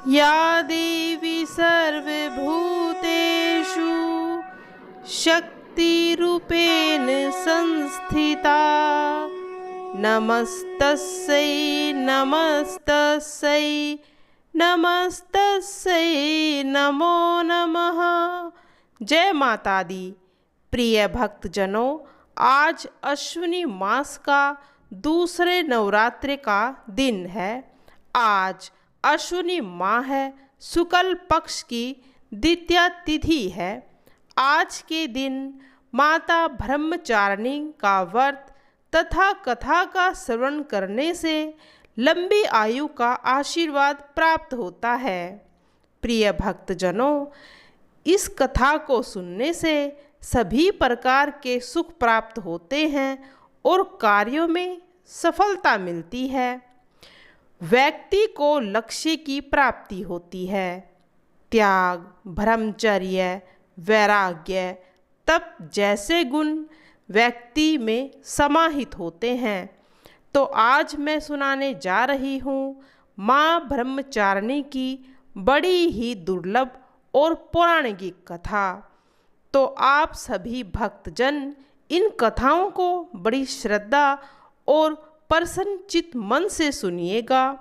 या देवी सर्वभूतेषु शक्तिरूपेण संस्थिता नमस्तस्यै नमस्तस्यै नमस्तस्यै नमो नमः। जय माता दी। प्रिय भक्तजनों, आज अश्विनी मास का दूसरे नवरात्रि का दिन है। आज अश्विनी माह है, शुक्ल पक्ष की द्वितीया तिथि है। आज के दिन माता ब्रह्मचारिणी का व्रत तथा कथा का श्रवण करने से लंबी आयु का आशीर्वाद प्राप्त होता है। प्रिय भक्तजनों, इस कथा को सुनने से सभी प्रकार के सुख प्राप्त होते हैं और कार्यों में सफलता मिलती है। व्यक्ति को लक्ष्य की प्राप्ति होती है। त्याग, ब्रह्मचर्य, वैराग्य, तप जैसे गुण व्यक्ति में समाहित होते हैं। तो आज मैं सुनाने जा रही हूँ माँ ब्रह्मचारिणी की बड़ी ही दुर्लभ और पौराणिक कथा। तो आप सभी भक्तजन इन कथाओं को बड़ी श्रद्धा और प्रसन्नचित मन से सुनिएगा।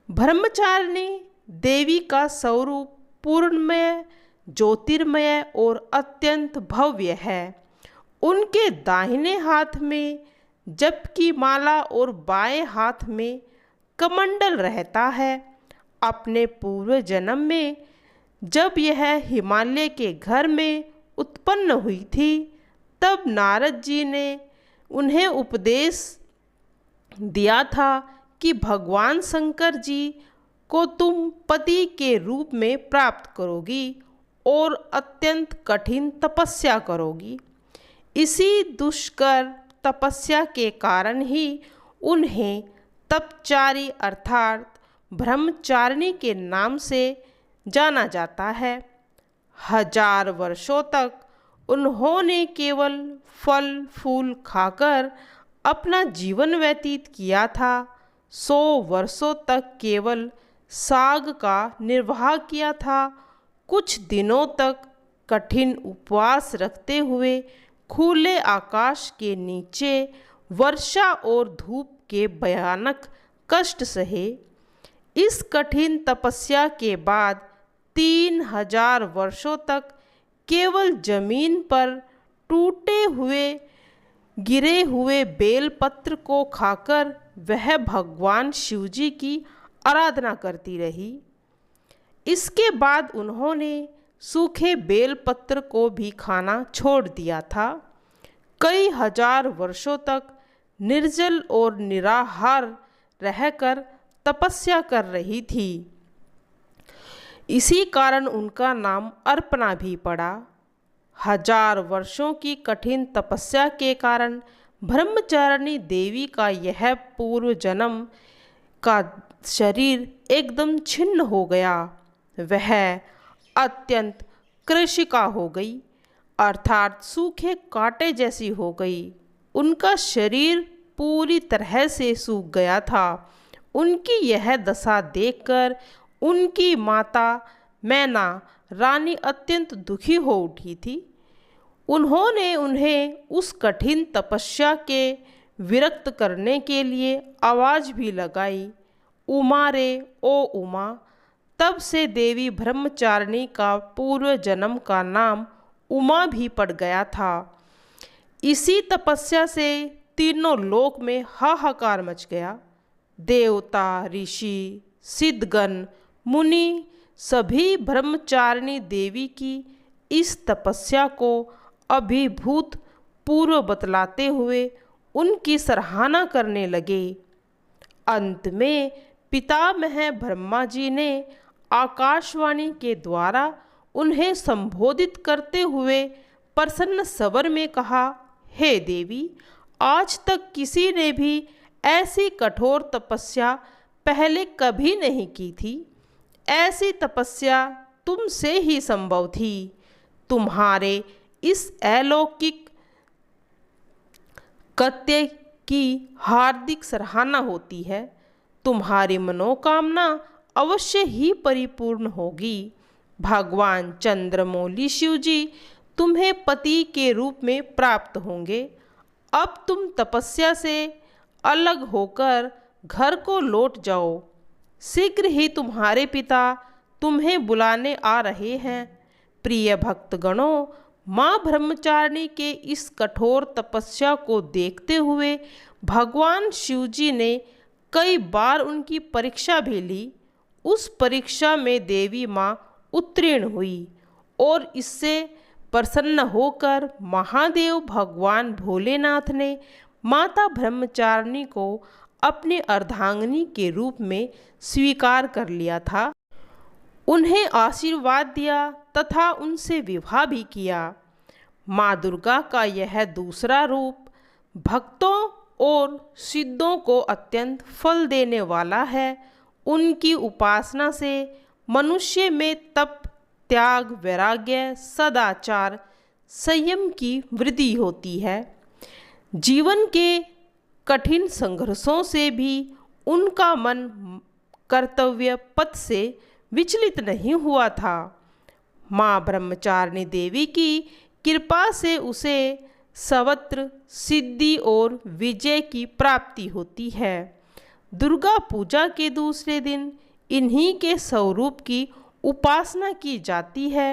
ब्रह्मचारिणी देवी का स्वरूप पूर्णमय, ज्योतिर्मय और अत्यंत भव्य है। उनके दाहिने हाथ में जप की माला और बाएं हाथ में कमंडल रहता है। अपने पूर्व जन्म में जब यह हिमालय के घर में उत्पन्न हुई थी, तब नारद जी ने उन्हें उपदेश दिया था कि भगवान शंकर जी को तुम पति के रूप में प्राप्त करोगी और अत्यंत कठिन तपस्या करोगी। इसी दुष्कर तपस्या के कारण ही उन्हें तपचारी अर्थात ब्रह्मचारिणी के नाम से जाना जाता है। 1000 वर्षों तक उन्होंने केवल फल फूल खाकर अपना जीवन व्यतीत किया था। 100 वर्षों तक केवल साग का निर्वाह किया था। कुछ दिनों तक कठिन उपवास रखते हुए खुले आकाश के नीचे वर्षा और धूप के भयानक कष्ट सहे। इस कठिन तपस्या के बाद 3000 वर्षों तक केवल जमीन पर टूटे हुए गिरे हुए बेलपत्र को खाकर वह भगवान शिवजी की आराधना करती रही। इसके बाद उन्होंने सूखे बेलपत्र को भी खाना छोड़ दिया था। कई हजार वर्षों तक निर्जल और निराहार रहकर तपस्या कर रही थी। इसी कारण उनका नाम अर्पणा भी पड़ा। 1000 वर्षों की कठिन तपस्या के कारण ब्रह्मचारिणी देवी का यह पूर्व जन्म का शरीर एकदम छिन्न हो गया। वह अत्यंत कृशिका हो गई, अर्थात सूखे कांटे जैसी हो गई। उनका शरीर पूरी तरह से सूख गया था। उनकी यह दशा देखकर उनकी माता मैना रानी अत्यंत दुखी हो उठी थी। उन्होंने उन्हें उस कठिन तपस्या के विरक्त करने के लिए आवाज़ भी लगाई, उमा रे ओ उमा। तब से देवी ब्रह्मचारिणी का पूर्व जन्म का नाम उमा भी पड़ गया था। इसी तपस्या से तीनों लोक में हाहाकार मच गया। देवता, ऋषि, सिद्धगण, मुनि सभी ब्रह्मचारिणी देवी की इस तपस्या को अभिभूत पूर्व बतलाते हुए उनकी सराहना करने लगे। अंत में पितामह ब्रह्मा जी ने आकाशवाणी के द्वारा उन्हें संबोधित करते हुए प्रसन्न स्वर में कहा, हे देवी, आज तक किसी ने भी ऐसी कठोर तपस्या पहले कभी नहीं की थी। ऐसी तपस्या तुमसे ही संभव थी। तुम्हारे इस अलौकिक कृत्य की हार्दिक सराहना होती है। तुम्हारी मनोकामना अवश्य ही परिपूर्ण होगी। भगवान चंद्रमौली शिव जी तुम्हें पति के रूप में प्राप्त होंगे। अब तुम तपस्या से अलग होकर घर को लौट जाओ। शीघ्र ही तुम्हारे पिता तुम्हें बुलाने आ रहे हैं। प्रिय भक्तगणों, माँ ब्रह्मचारिणी के इस कठोर तपस्या को देखते हुए भगवान शिव जी ने कई बार उनकी परीक्षा भी ली। उस परीक्षा में देवी माँ उत्तीर्ण हुई और इससे प्रसन्न होकर महादेव भगवान भोलेनाथ ने माता ब्रह्मचारिणी को अपने अर्धांगिनी के रूप में स्वीकार कर लिया था। उन्हें आशीर्वाद दिया तथा उनसे विवाह भी किया। माँ दुर्गा का यह दूसरा रूप भक्तों और सिद्धों को अत्यंत फल देने वाला है। उनकी उपासना से मनुष्य में तप, त्याग, वैराग्य, सदाचार, संयम की वृद्धि होती है। जीवन के कठिन संघर्षों से भी उनका मन कर्तव्य पथ से विचलित नहीं हुआ था। माँ ब्रह्मचारिणी देवी की कृपा से उसे सर्वत्र सिद्धि और विजय की प्राप्ति होती है। दुर्गा पूजा के दूसरे दिन इन्हीं के स्वरूप की उपासना की जाती है।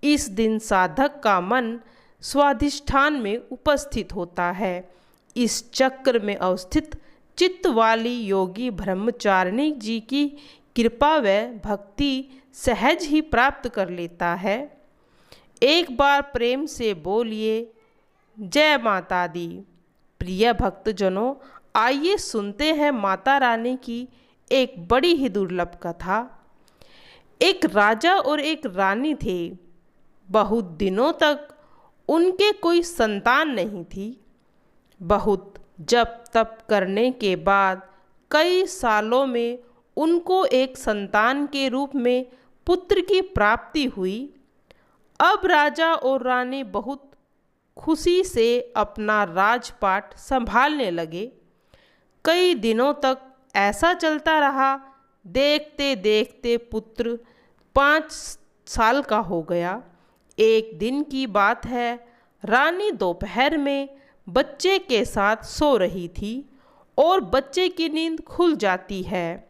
इस दिन साधक का मन स्वाधिष्ठान में उपस्थित होता है। इस चक्र में अवस्थित चित्त वाली योगी ब्रह्मचारिणी जी की कृपा व भक्ति सहज ही प्राप्त कर लेता है। एक बार प्रेम से बोलिए जय माता दी। प्रिय भक्तजनों, आइए सुनते हैं माता रानी की एक बड़ी ही दुर्लभ कथा। एक राजा और एक रानी थे। बहुत दिनों तक उनके कोई संतान नहीं थी। बहुत जप तप करने के बाद कई सालों में उनको एक संतान के रूप में पुत्र की प्राप्ति हुई। अब राजा और रानी बहुत खुशी से अपना राजपाट संभालने लगे। कई दिनों तक ऐसा चलता रहा। देखते देखते पुत्र 5 साल का हो गया। एक दिन की बात है, रानी दोपहर में बच्चे के साथ सो रही थी और बच्चे की नींद खुल जाती है।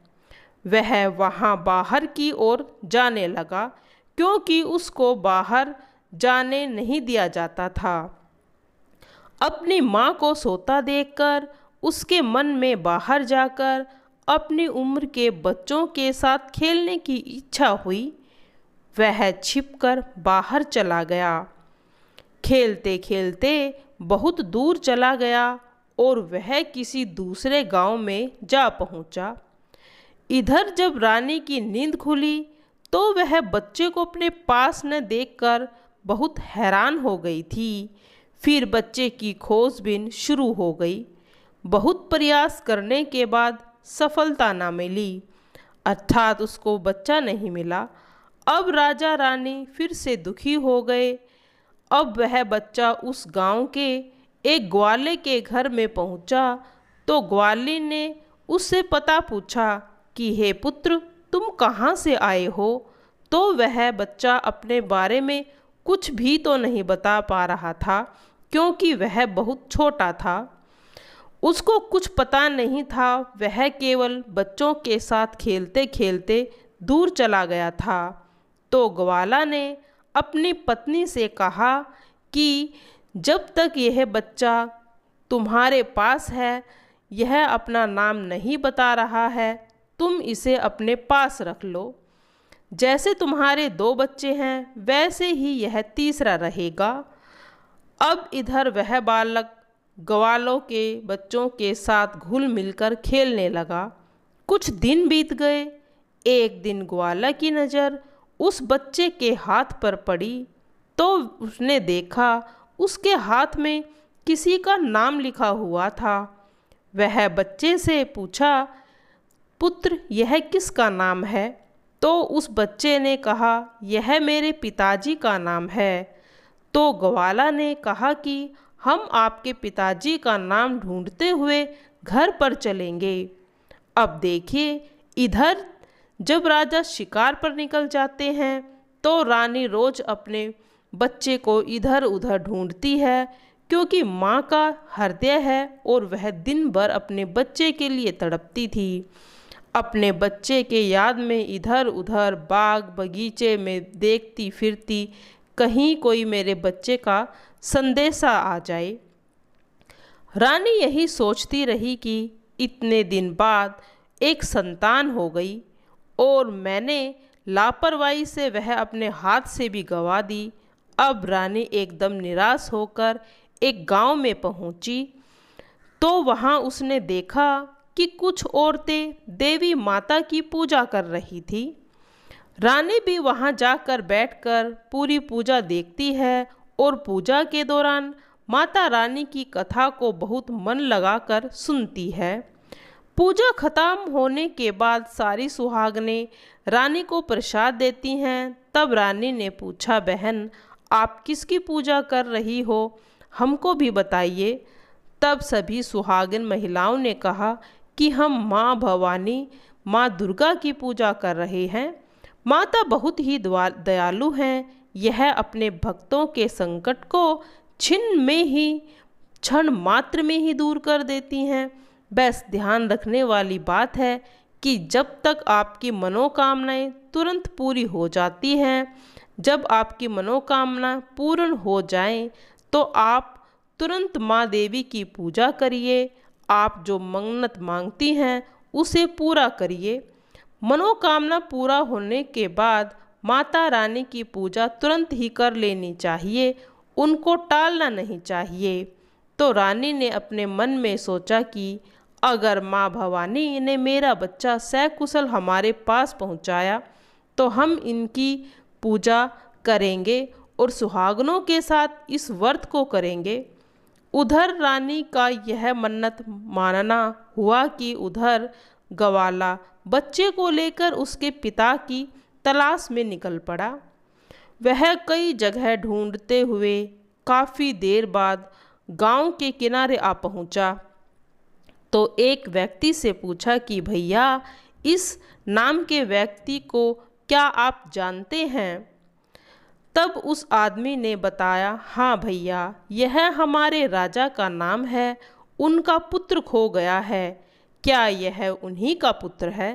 वह वहाँ बाहर की ओर जाने लगा क्योंकि उसको बाहर जाने नहीं दिया जाता था। अपनी माँ को सोता देखकर उसके मन में बाहर जाकर अपनी उम्र के बच्चों के साथ खेलने की इच्छा हुई। वह छिपकर बाहर चला गया। खेलते खेलते बहुत दूर चला गया और वह किसी दूसरे गांव में जा पहुंचा। इधर जब रानी की नींद खुली तो वह बच्चे को अपने पास न देखकर बहुत हैरान हो गई थी। फिर बच्चे की खोजबीन शुरू हो गई। बहुत प्रयास करने के बाद सफलता न मिली, अर्थात उसको बच्चा नहीं मिला। अब राजा रानी फिर से दुखी हो गए। अब वह बच्चा उस गांव के एक ग्वाले के घर में पहुंचा तो ग्वाली ने उससे पता पूछा कि हे पुत्र, तुम कहाँ से आए हो? तो वह बच्चा अपने बारे में कुछ भी तो नहीं बता पा रहा था क्योंकि वह बहुत छोटा था। उसको कुछ पता नहीं था। वह केवल बच्चों के साथ खेलते खेलते दूर चला गया था। तो ग्वाला ने अपनी पत्नी से कहा कि जब तक यह बच्चा तुम्हारे पास है, यह अपना नाम नहीं बता रहा है, तुम इसे अपने पास रख लो। जैसे तुम्हारे 2 बच्चे हैं वैसे ही यह तीसरा रहेगा। अब इधर वह बालक ग्वालों के बच्चों के साथ घुल मिलकर खेलने लगा। कुछ दिन बीत गए। एक दिन ग्वाला की नज़र उस बच्चे के हाथ पर पड़ी तो उसने देखा उसके हाथ में किसी का नाम लिखा हुआ था। वह बच्चे से पूछा, पुत्र, यह किसका नाम है? तो उस बच्चे ने कहा, यह मेरे पिताजी का नाम है। तो ग्वाला ने कहा कि हम आपके पिताजी का नाम ढूंढते हुए घर पर चलेंगे। अब देखिए, इधर जब राजा शिकार पर निकल जाते हैं तो रानी रोज अपने बच्चे को इधर उधर ढूंढती है, क्योंकि माँ का हृदय है और वह दिन भर अपने बच्चे के लिए तड़पती थी। अपने बच्चे के याद में इधर उधर बाग बगीचे में देखती फिरती, कहीं कोई मेरे बच्चे का संदेशा आ जाए। रानी यही सोचती रही कि इतने दिन बाद एक संतान हो गई और मैंने लापरवाही से वह अपने हाथ से भी गंवा दी। अब रानी एकदम निराश होकर एक गांव में पहुंची तो वहां उसने देखा कि कुछ औरतें देवी माता की पूजा कर रही थी। रानी भी वहां जाकर बैठकर पूरी पूजा देखती है और पूजा के दौरान माता रानी की कथा को बहुत मन लगाकर सुनती है। पूजा खत्म होने के बाद सारी सुहागनें रानी को प्रसाद देती हैं। तब रानी ने पूछा, बहन आप किसकी पूजा कर रही हो, हमको भी बताइए। तब सभी सुहागिन महिलाओं ने कहा कि हम माँ भवानी माँ दुर्गा की पूजा कर रहे हैं। माता बहुत ही दयालु हैं, यह अपने भक्तों के संकट को क्षण मात्र में ही दूर कर देती हैं। बस ध्यान रखने वाली बात है कि जब तक आपकी मनोकामनाएं तुरंत पूरी हो जाती हैं, जब आपकी मनोकामना पूर्ण हो जाएं, तो आप तुरंत माँ देवी की पूजा करिए। आप जो मन्नत मांगती हैं उसे पूरा करिए। मनोकामना पूरा होने के बाद माता रानी की पूजा तुरंत ही कर लेनी चाहिए, उनको टालना नहीं चाहिए। तो रानी ने अपने मन में सोचा कि अगर माँ भवानी ने मेरा बच्चा सकुशल हमारे पास पहुँचाया तो हम इनकी पूजा करेंगे और सुहागनों के साथ इस व्रत को करेंगे। उधर रानी का यह मन्नत मानना हुआ कि उधर ग्वाला बच्चे को लेकर उसके पिता की तलाश में निकल पड़ा। वह कई जगह ढूंढते हुए काफ़ी देर बाद गांव के किनारे आ पहुंचा तो एक व्यक्ति से पूछा कि भैया इस नाम के व्यक्ति को क्या आप जानते हैं। तब उस आदमी ने बताया, हाँ भैया यह हमारे राजा का नाम है, उनका पुत्र खो गया है, क्या यह उन्हीं का पुत्र है।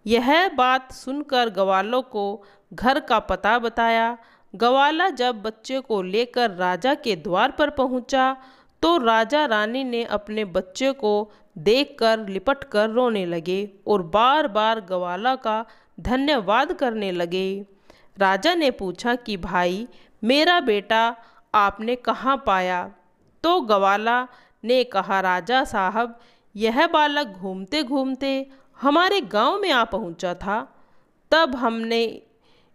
यह बात सुनकर ग्वालों को घर का पता बताया। ग्वाला जब बच्चे को लेकर राजा के द्वार पर पहुंचा तो राजा रानी ने अपने बच्चे को देखकर लिपट कर रोने लगे और बार बार ग्वाला का धन्यवाद करने लगे। राजा ने पूछा कि भाई मेरा बेटा आपने कहाँ पाया। तो ग्वाला ने कहा, राजा साहब यह बालक घूमते घूमते हमारे गांव में आ पहुंचा था। तब हमने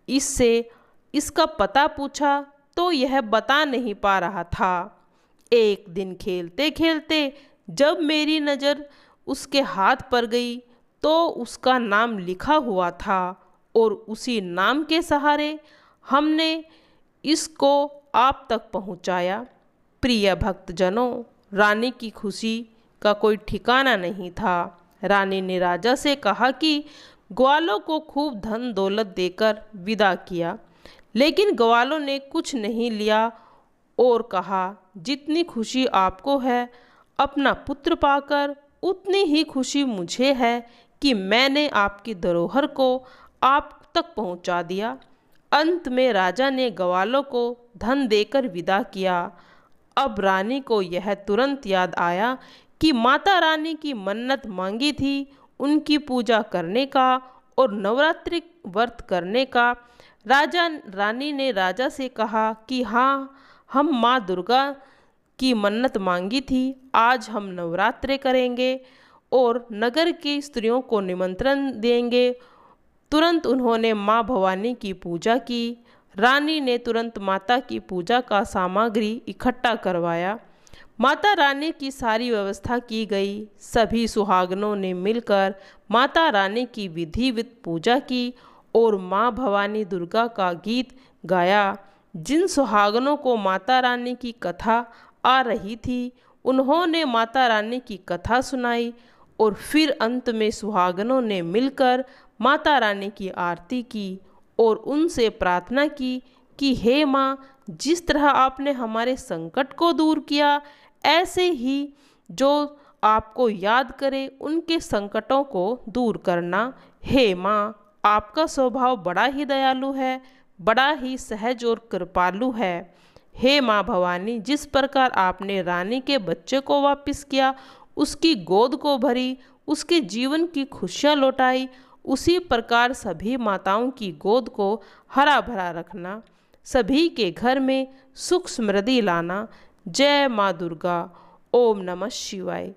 इससे इसका पता पूछा तो यह बता नहीं पा रहा था। एक दिन खेलते खेलते जब मेरी नज़र उसके हाथ पर गई तो उसका नाम लिखा हुआ था और उसी नाम के सहारे हमने इसको आप तक पहुंचाया। प्रिय भक्तजनों, रानी की खुशी का कोई ठिकाना नहीं था। रानी ने राजा से कहा कि ग्वालों को खूब धन दौलत देकर विदा किया, लेकिन ग्वालों ने कुछ नहीं लिया और कहा, जितनी खुशी आपको है अपना पुत्र पाकर उतनी ही खुशी मुझे है कि मैंने आपकी धरोहर को आप तक पहुंचा दिया। अंत में राजा ने ग्वालों को धन देकर विदा किया। अब रानी को यह तुरंत याद आया कि माता रानी की मन्नत मांगी थी उनकी पूजा करने का और नवरात्रि व्रत करने का। रानी ने राजा से कहा कि हाँ, हम माँ दुर्गा की मन्नत मांगी थी, आज हम नवरात्रे करेंगे और नगर की स्त्रियों को निमंत्रण देंगे। तुरंत उन्होंने माँ भवानी की पूजा की। रानी ने तुरंत माता की पूजा का सामग्री इकट्ठा करवाया। माता रानी की सारी व्यवस्था की गई। सभी सुहागनों ने मिलकर माता रानी की विधिवत पूजा की और माँ भवानी दुर्गा का गीत गाया। जिन सुहागनों को माता रानी की कथा आ रही थी उन्होंने माता रानी की कथा सुनाई और फिर अंत में सुहागनों ने मिलकर माता रानी की आरती की और उनसे प्रार्थना की कि हे माँ, जिस तरह आपने हमारे संकट को दूर किया, ऐसे ही जो आपको याद करे उनके संकटों को दूर करना। हे माँ, आपका स्वभाव बड़ा ही दयालु है, बड़ा ही सहज और कृपालु है। हे माँ भवानी, जिस प्रकार आपने रानी के बच्चे को वापस किया, उसकी गोद को भरी, उसके जीवन की खुशियाँ लौटाई, उसी प्रकार सभी माताओं की गोद को हरा भरा रखना, सभी के घर में सुख समृद्धि लाना। जय माँ दुर्गा। ओम नमः शिवाय।